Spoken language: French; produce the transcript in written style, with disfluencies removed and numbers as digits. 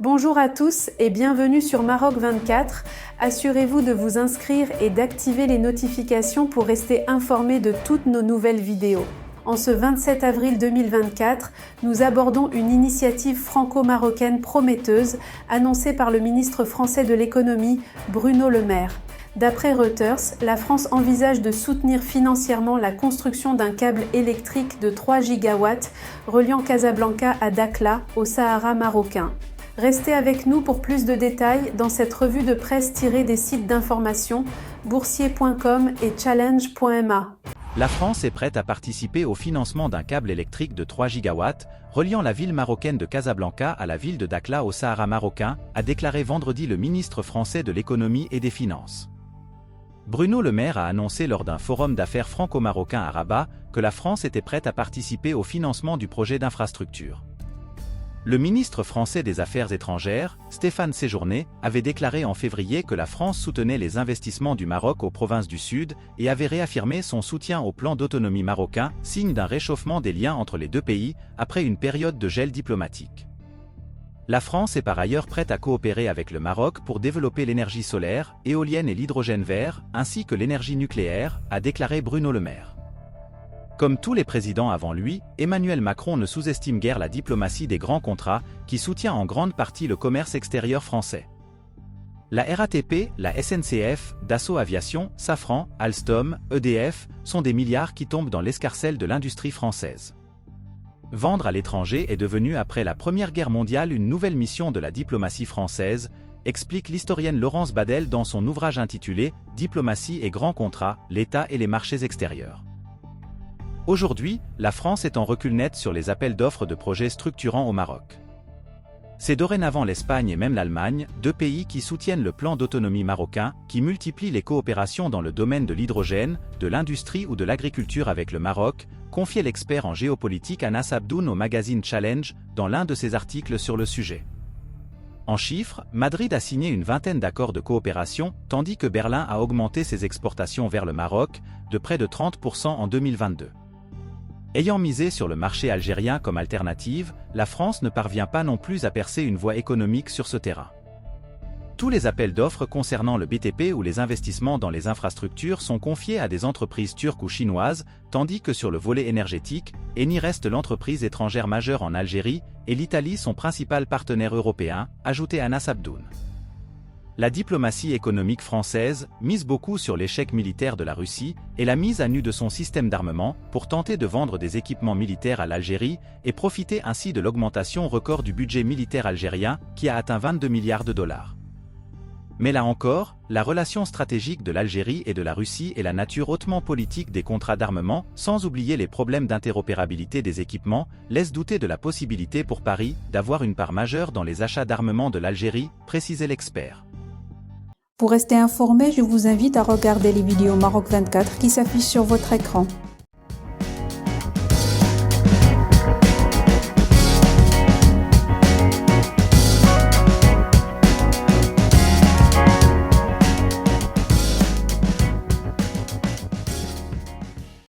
Bonjour à tous et bienvenue sur Maroc 24. Assurez-vous de vous inscrire et d'activer les notifications pour rester informé de toutes nos nouvelles vidéos. En ce 27 avril 2024, nous abordons une initiative franco-marocaine prometteuse annoncée par le ministre français de l'économie, Bruno Le Maire. D'après Reuters, la France envisage de soutenir financièrement la construction d'un câble électrique de 3 gigawatts reliant Casablanca à Dakhla, au Sahara marocain. Restez avec nous pour plus de détails dans cette revue de presse tirée des sites d'information boursier.com et challenge.ma. La France est prête à participer au financement d'un câble électrique de 3 gigawatts reliant la ville marocaine de Casablanca à la ville de Dakhla au Sahara marocain, a déclaré vendredi le ministre français de l'économie et des finances. Bruno Le Maire a annoncé lors d'un forum d'affaires franco-marocain à Rabat que la France était prête à participer au financement du projet d'infrastructure. Le ministre français des Affaires étrangères, Stéphane Séjourné, avait déclaré en février que la France soutenait les investissements du Maroc aux provinces du Sud et avait réaffirmé son soutien au plan d'autonomie marocain, signe d'un réchauffement des liens entre les deux pays après une période de gel diplomatique. La France est par ailleurs prête à coopérer avec le Maroc pour développer l'énergie solaire, éolienne et l'hydrogène vert, ainsi que l'énergie nucléaire, a déclaré Bruno Le Maire. Comme tous les présidents avant lui, Emmanuel Macron ne sous-estime guère la diplomatie des grands contrats, qui soutient en grande partie le commerce extérieur français. La RATP, la SNCF, Dassault Aviation, Safran, Alstom, EDF, sont des milliards qui tombent dans l'escarcelle de l'industrie française. Vendre à l'étranger est devenu après la Première Guerre mondiale une nouvelle mission de la diplomatie française, explique l'historienne Laurence Badel dans son ouvrage intitulé « Diplomatie et grands contrats, l'État et les marchés extérieurs ». Aujourd'hui, la France est en recul net sur les appels d'offres de projets structurants au Maroc. C'est dorénavant l'Espagne et même l'Allemagne, deux pays qui soutiennent le plan d'autonomie marocain, qui multiplient les coopérations dans le domaine de l'hydrogène, de l'industrie ou de l'agriculture avec le Maroc, confiait l'expert en géopolitique Anas Abdoun au magazine Challenge dans l'un de ses articles sur le sujet. En chiffres, Madrid a signé une vingtaine d'accords de coopération, tandis que Berlin a augmenté ses exportations vers le Maroc, de près de 30% en 2022. Ayant misé sur le marché algérien comme alternative, la France ne parvient pas non plus à percer une voie économique sur ce terrain. Tous les appels d'offres concernant le BTP ou les investissements dans les infrastructures sont confiés à des entreprises turques ou chinoises, tandis que sur le volet énergétique, Eni reste l'entreprise étrangère majeure en Algérie et l'Italie son principal partenaire européen, ajoutait Anas Abdoun. La diplomatie économique française mise beaucoup sur l'échec militaire de la Russie et la mise à nu de son système d'armement pour tenter de vendre des équipements militaires à l'Algérie et profiter ainsi de l'augmentation record du budget militaire algérien qui a atteint 22 milliards de dollars. Mais là encore, la relation stratégique de l'Algérie et de la Russie et la nature hautement politique des contrats d'armement, sans oublier les problèmes d'interopérabilité des équipements, laissent douter de la possibilité pour Paris d'avoir une part majeure dans les achats d'armement de l'Algérie, précisait l'expert. Pour rester informé, je vous invite à regarder les vidéos Maroc 24 qui s'affichent sur votre écran.